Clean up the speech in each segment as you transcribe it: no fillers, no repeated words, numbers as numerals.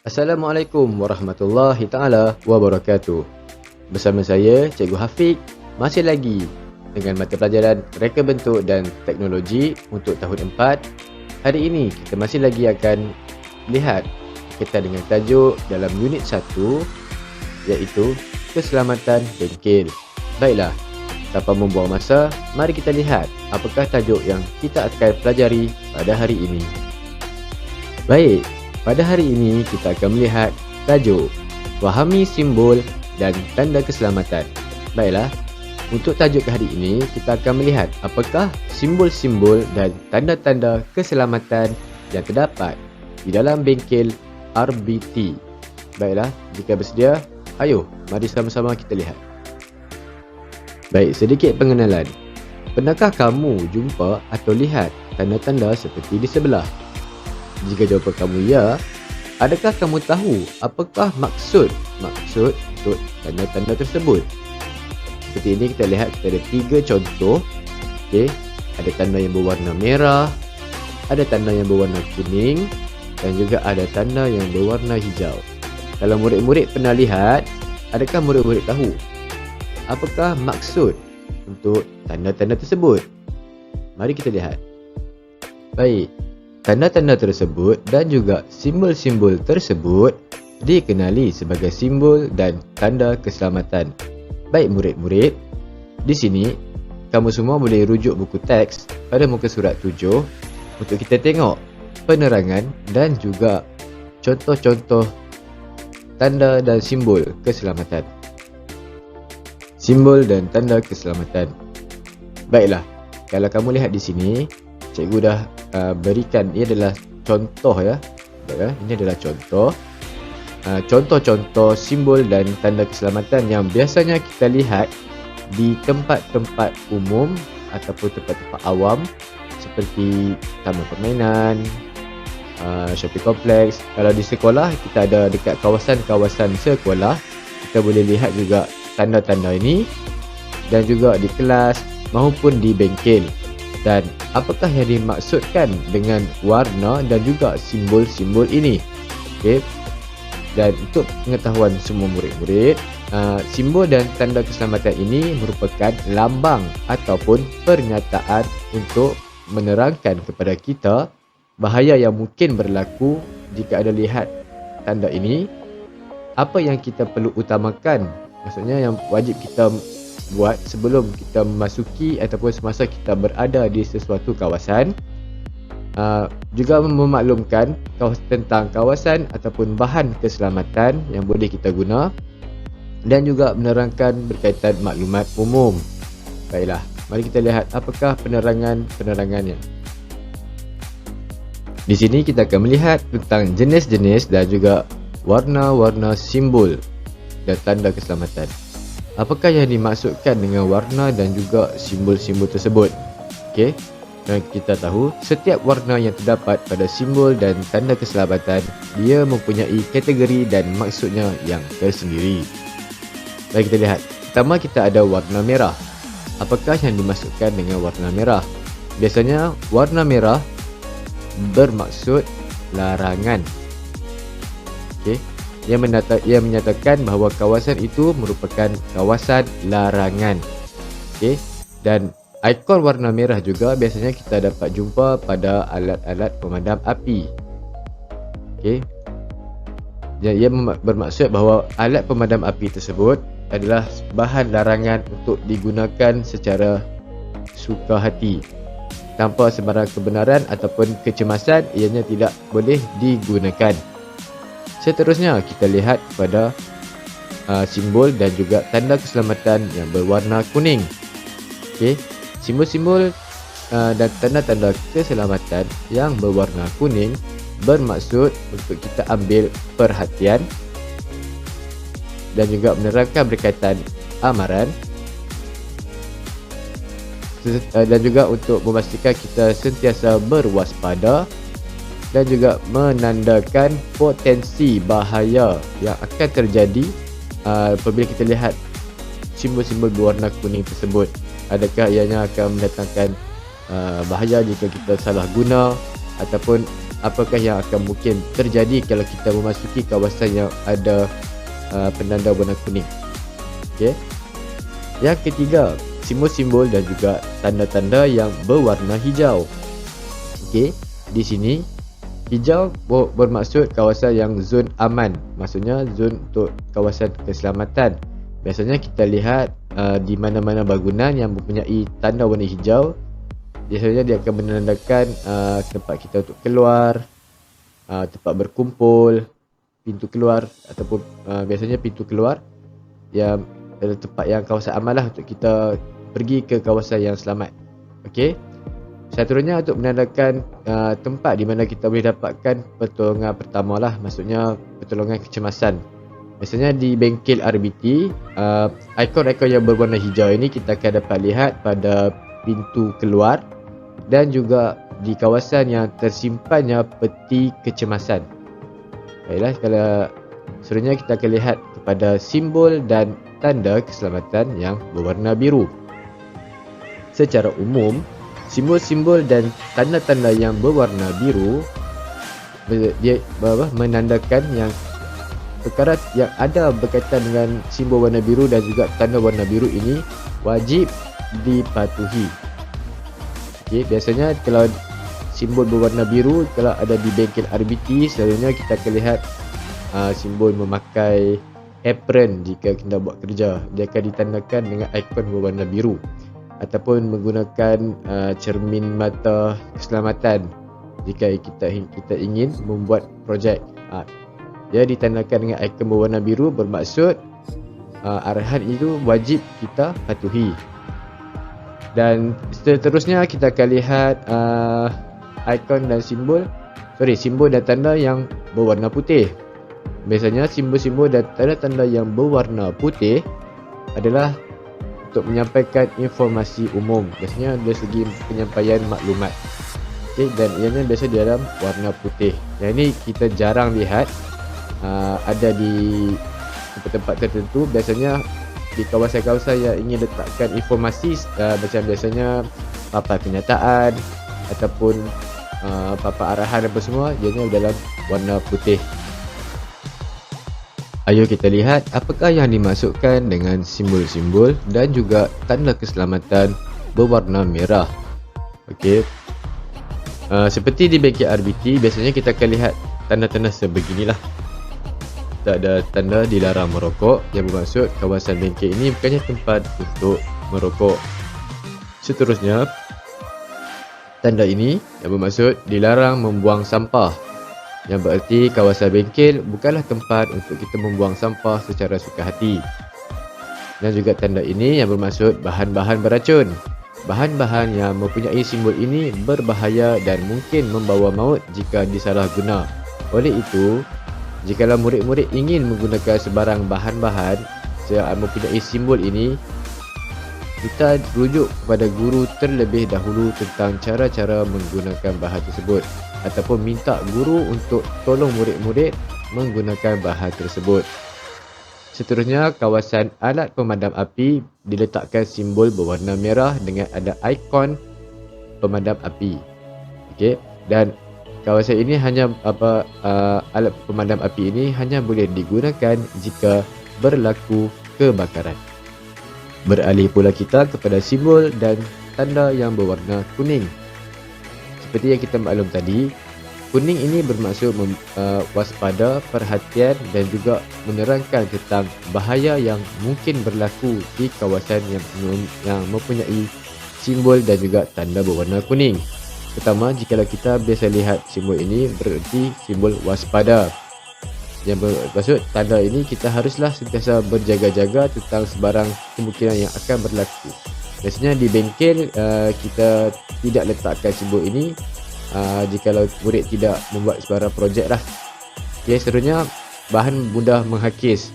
Assalamualaikum warahmatullahi taala wabarakatuh. Bersama saya Cikgu Hafiq, masih lagi dengan mata pelajaran Reka Bentuk dan Teknologi untuk tahun 4. Hari ini kita masih lagi akan lihat berkaitan dengan tajuk dalam unit 1, iaitu keselamatan bengkel. Baiklah, tanpa membuang masa, mari kita lihat apakah tajuk yang kita akan pelajari pada hari ini. Baik, pada hari ini kita akan melihat tajuk fahami simbol dan tanda keselamatan. Baiklah, untuk tajuk hari ini kita akan melihat apakah simbol-simbol dan tanda-tanda keselamatan yang terdapat di dalam bengkel RBT. Baiklah, jika bersedia, ayo mari sama-sama kita lihat. Baik, sedikit pengenalan. Pernahkah kamu jumpa atau lihat tanda-tanda seperti di sebelah? Jika jawapan kamu ya, adakah kamu tahu apakah maksud untuk tanda-tanda tersebut? Seperti ini kita lihat kita ada 3 contoh. Okey, ada tanda yang berwarna merah, ada tanda yang berwarna kuning dan juga ada tanda yang berwarna hijau. Kalau murid-murid pernah lihat, adakah murid-murid tahu apakah maksud untuk tanda-tanda tersebut? Mari kita lihat. Baik, tanda-tanda tersebut dan juga simbol-simbol tersebut dikenali sebagai simbol dan tanda keselamatan. Baik murid-murid, di sini kamu semua boleh rujuk buku teks pada muka surat 7 untuk kita tengok penerangan dan juga contoh-contoh tanda dan simbol keselamatan. Simbol dan tanda keselamatan. Baiklah, kalau kamu lihat di sini, cikgu dah berikan, ini adalah contoh ya. Ini adalah contoh. Contoh-contoh simbol dan tanda keselamatan yang biasanya kita lihat di tempat-tempat umum ataupun tempat-tempat awam seperti taman permainan, shopping kompleks. Kalau di sekolah, kita ada dekat kawasan-kawasan sekolah, kita boleh lihat juga tanda-tanda ini, dan juga di kelas maupun di bengkel. Dan apakah yang dimaksudkan dengan warna dan juga simbol-simbol ini? Okey. Dan untuk pengetahuan semua murid-murid, simbol dan tanda keselamatan ini merupakan lambang ataupun pernyataan untuk menerangkan kepada kita bahaya yang mungkin berlaku jika ada lihat tanda ini. Apa yang kita perlu utamakan, maksudnya yang wajib kita buat sebelum kita memasuki ataupun semasa kita berada di sesuatu kawasan. Juga memaklumkan tentang kawasan ataupun bahan keselamatan yang boleh kita guna, dan juga menerangkan berkaitan maklumat umum. Baiklah, mari kita lihat apakah penerangannya. Di sini kita akan melihat tentang jenis-jenis dan juga warna-warna simbol dan tanda keselamatan. Apakah yang dimaksudkan dengan warna dan juga simbol-simbol tersebut? Okey, dan kita tahu setiap warna yang terdapat pada simbol dan tanda keselamatan, dia mempunyai kategori dan maksudnya yang tersendiri. Baik, kita lihat. Pertama, kita ada warna merah. Apakah yang dimaksudkan dengan warna merah? Biasanya warna merah bermaksud larangan. Okey, ia menyatakan bahawa kawasan itu merupakan kawasan larangan. Okey, dan ikon warna merah juga biasanya kita dapat jumpa pada alat-alat pemadam api. Okey. Ia bermaksud bahawa alat pemadam api tersebut adalah bahan larangan untuk digunakan secara suka hati. Tanpa sebarang kebenaran ataupun kecemasan, ianya tidak boleh digunakan. Seterusnya kita lihat pada simbol dan juga tanda keselamatan yang berwarna kuning. Okey. Simbol-simbol dan tanda-tanda keselamatan yang berwarna kuning bermaksud untuk kita ambil perhatian dan juga menerangkan berkaitan amaran, dan juga untuk memastikan kita sentiasa berwaspada dan juga menandakan potensi bahaya yang akan terjadi apabila kita lihat simbol-simbol berwarna kuning tersebut. Adakah ianya akan mendatangkan bahaya jika kita salah guna ataupun apakah yang akan mungkin terjadi kalau kita memasuki kawasan yang ada penanda warna kuning. Okey. Yang ketiga, simbol-simbol dan juga tanda-tanda yang berwarna hijau. Okey, di sini hijau bermaksud kawasan yang zon aman, maksudnya zon untuk kawasan keselamatan. Biasanya kita lihat di mana-mana bangunan yang mempunyai tanda warna hijau, biasanya dia akan menandakan tempat kita untuk keluar, tempat berkumpul, pintu keluar, ataupun biasanya pintu keluar yang tempat yang kawasan aman lah untuk kita pergi ke kawasan yang selamat. Okey. Seterusnya untuk menandakan tempat di mana kita boleh dapatkan pertolongan pertama lah, maksudnya pertolongan kecemasan. Biasanya di bengkel RBT, ikon-ikon yang berwarna hijau ini kita akan dapat lihat pada pintu keluar dan juga di kawasan yang tersimpannya peti kecemasan. Baiklah, kalau seterusnya kita akan lihat kepada simbol dan tanda keselamatan yang berwarna biru. Secara umum, simbol-simbol dan tanda-tanda yang berwarna biru dia menandakan yang perkara yang ada berkaitan dengan simbol warna biru dan juga tanda warna biru ini wajib dipatuhi. Okey, biasanya kalau simbol berwarna biru kalau ada di bengkel RBT, selalunya kita akan lihat simbol memakai apron jika kita buat kerja. Dia akan ditandakan dengan ikon berwarna biru, ataupun menggunakan cermin mata keselamatan jika kita ingin membuat projek. Dia ditandakan dengan ikon berwarna biru, bermaksud arahan itu wajib kita patuhi. Dan seterusnya kita akan lihat ikon dan simbol dan tanda yang berwarna putih. Biasanya simbol-simbol dan tanda-tanda yang berwarna putih adalah untuk menyampaikan informasi umum, biasanya dari segi penyampaian maklumat. Okey, dan ianya biasa di dalam warna putih. Yang ini kita jarang lihat ada di tempat-tempat tertentu. Biasanya di kawasan-kawasan yang ingin letakkan informasi, macam biasanya papan kenyataan ataupun papan arahan apa semua, ianya dalam warna putih. Ayo kita lihat apakah yang dimaksudkan dengan simbol-simbol dan juga tanda keselamatan berwarna merah. Okey. Seperti di bengkel RBT, biasanya kita akan lihat tanda-tanda sebeginilah. Kita ada tanda dilarang merokok, yang bermaksud kawasan bengkel ini bukannya tempat untuk merokok. Seterusnya, tanda ini yang bermaksud dilarang membuang sampah, yang bererti kawasan bengkel bukanlah tempat untuk kita membuang sampah secara suka hati. Dan juga tanda ini yang bermaksud bahan-bahan beracun. Bahan-bahan yang mempunyai simbol ini berbahaya dan mungkin membawa maut jika disalahguna. Oleh itu, jikalau murid-murid ingin menggunakan sebarang bahan-bahan yang mempunyai simbol ini, kita rujuk kepada guru terlebih dahulu tentang cara-cara menggunakan bahan tersebut, ataupun minta guru untuk tolong murid-murid menggunakan bahan tersebut. Seterusnya, kawasan alat pemadam api diletakkan simbol berwarna merah dengan ada ikon pemadam api. Okey, dan kawasan ini hanya alat pemadam api ini hanya boleh digunakan jika berlaku kebakaran. Beralih pula kita kepada simbol dan tanda yang berwarna kuning. Seperti yang kita maklum tadi, kuning ini bermaksud waspada, perhatian dan juga menerangkan tentang bahaya yang mungkin berlaku di kawasan yang mempunyai simbol dan juga tanda berwarna kuning. Pertama, jika kita biasa lihat simbol ini bererti simbol waspada. Yang bermaksud tanda ini kita haruslah sentiasa berjaga-jaga tentang sebarang kemungkinan yang akan berlaku. Biasanya di bengkel kita tidak letakkan simbol ini jikalau murid tidak membuat sebarang projek lah. Okay, seterusnya bahan mudah menghakis.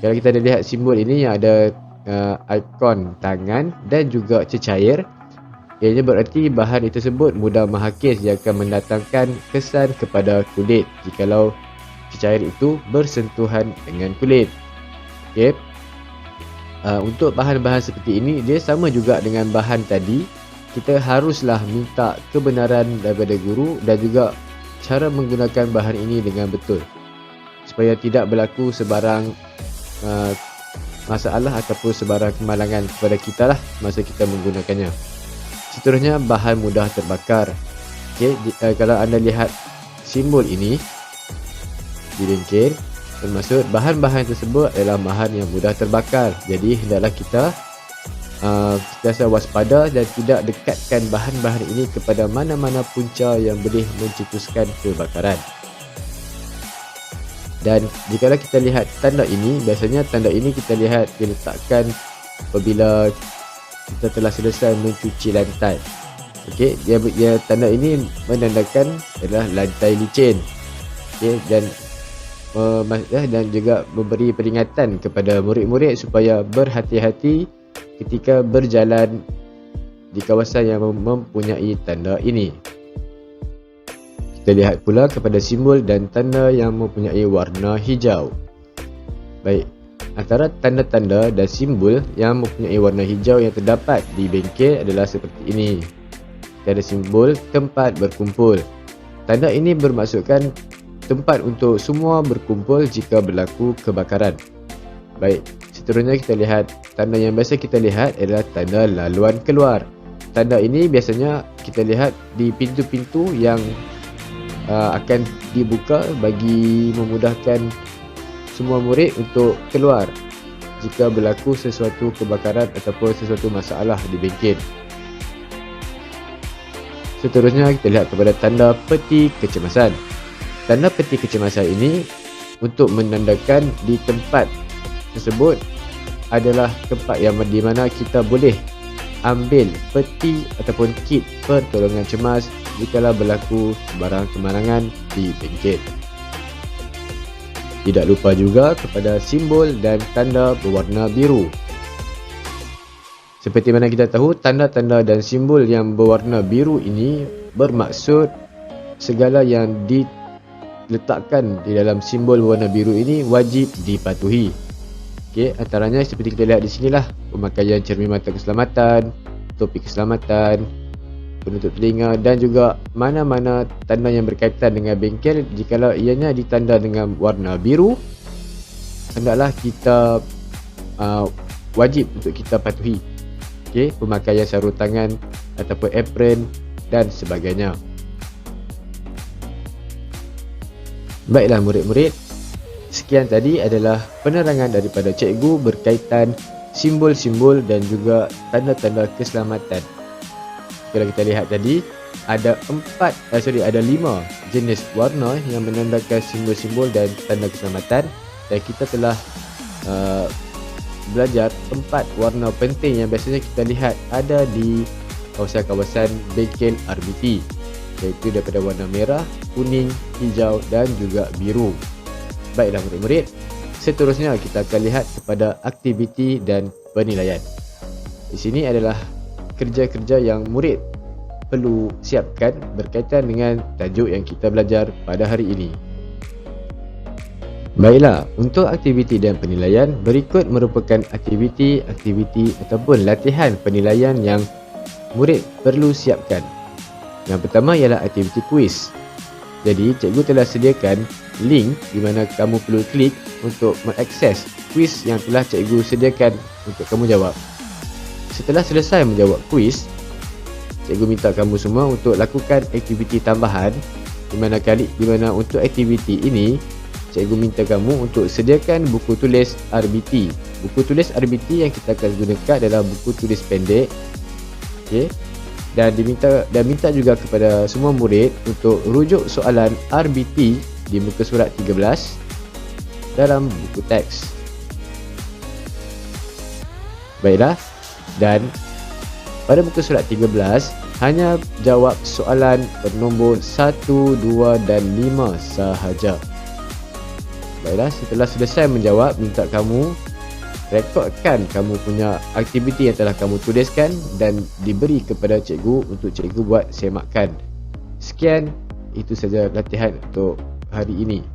Kalau kita ada lihat simbol ini yang ada ikon tangan dan juga cecair, ianya berarti bahan tersebut mudah menghakis yang akan mendatangkan kesan kepada kulit jikalau cecair itu bersentuhan dengan kulit. Okay. Untuk bahan-bahan seperti ini, dia sama juga dengan bahan tadi. Kita haruslah minta kebenaran daripada guru dan juga cara menggunakan bahan ini dengan betul supaya tidak berlaku sebarang masalah ataupun sebarang kemalangan kepada kita lah masa kita menggunakannya. Seterusnya, bahan mudah terbakar. Okay, kalau anda lihat simbol ini di bengkel, bermaksud bahan-bahan tersebut adalah bahan yang mudah terbakar. Jadi hendaklah kita sentiasa waspada dan tidak dekatkan bahan-bahan ini kepada mana-mana punca yang boleh mencetuskan kebakaran. Dan jika kita lihat tanda ini, biasanya tanda ini kita lihat diletakkan apabila kita telah selesai mencuci lantai. Okey, dia tanda ini menandakan adalah lantai licin. Okey, dan juga memberi peringatan kepada murid-murid supaya berhati-hati ketika berjalan di kawasan yang mempunyai tanda ini. Kita lihat pula kepada simbol dan tanda yang mempunyai warna hijau. Baik, antara tanda-tanda dan simbol yang mempunyai warna hijau yang terdapat di bengkel adalah seperti ini. Kita ada simbol tempat berkumpul. Tanda ini bermaksudkan tempat untuk semua berkumpul jika berlaku kebakaran. Baik, seterusnya kita lihat tanda yang biasa kita lihat adalah tanda laluan keluar. Tanda ini biasanya kita lihat di pintu-pintu yang akan dibuka bagi memudahkan semua murid untuk keluar jika berlaku sesuatu kebakaran ataupun sesuatu masalah di bengkel. Seterusnya kita lihat kepada tanda peti kecemasan. Tanda peti kecemasan ini untuk menandakan di tempat tersebut adalah tempat yang di mana kita boleh ambil peti ataupun kit pertolongan cemas jikalau berlaku sebarang kemalangan di bengkel. Tidak lupa juga kepada simbol dan tanda berwarna biru. Seperti mana kita tahu, tanda-tanda dan simbol yang berwarna biru ini bermaksud segala yang diletakkan di dalam simbol warna biru ini wajib dipatuhi. Okey, antaranya seperti kita lihat di sinilah, pemakaian cermin mata keselamatan, topi keselamatan, penutup telinga dan juga mana-mana tanda yang berkaitan dengan bengkel. Jikalau ianya ditanda dengan warna biru, hendaklah kita wajib untuk kita patuhi. Okey, pemakaian sarung tangan ataupun apron dan sebagainya. Baiklah murid-murid, sekian tadi adalah penerangan daripada cikgu berkaitan simbol-simbol dan juga tanda-tanda keselamatan. Kalau kita lihat tadi, ada 5 jenis warna yang menandakan simbol-simbol dan tanda keselamatan, dan kita telah belajar 4 warna penting yang biasanya kita lihat ada di kawasan-kawasan bengkel RBT, iaitu daripada warna merah, kuning, hijau dan juga biru. Baiklah murid-murid, seterusnya kita akan lihat kepada aktiviti dan penilaian. Di sini adalah kerja-kerja yang murid perlu siapkan berkaitan dengan tajuk yang kita belajar pada hari ini. Baiklah, untuk aktiviti dan penilaian, berikut merupakan aktiviti ataupun latihan penilaian yang murid perlu siapkan. Yang pertama ialah aktiviti kuis. Jadi, cikgu telah sediakan link di mana kamu perlu klik untuk mengakses kuis yang telah cikgu sediakan untuk kamu jawab. Setelah selesai menjawab kuis, cikgu minta kamu semua untuk lakukan aktiviti tambahan, di mana untuk aktiviti ini cikgu minta kamu untuk sediakan buku tulis RBT. Buku tulis RBT yang kita akan gunakan adalah buku tulis pendek. Okey. Dan minta juga kepada semua murid untuk rujuk soalan RBT di muka surat 13 dalam buku teks. Baiklah, dan pada muka surat 13 hanya jawab soalan bernombor 1, 2 dan 5 sahaja. Baiklah, setelah selesai menjawab, minta kamu rekodkan kamu punya aktiviti yang telah kamu tuliskan dan diberi kepada cikgu untuk cikgu buat semakan. Sekian, itu saja latihan untuk hari ini.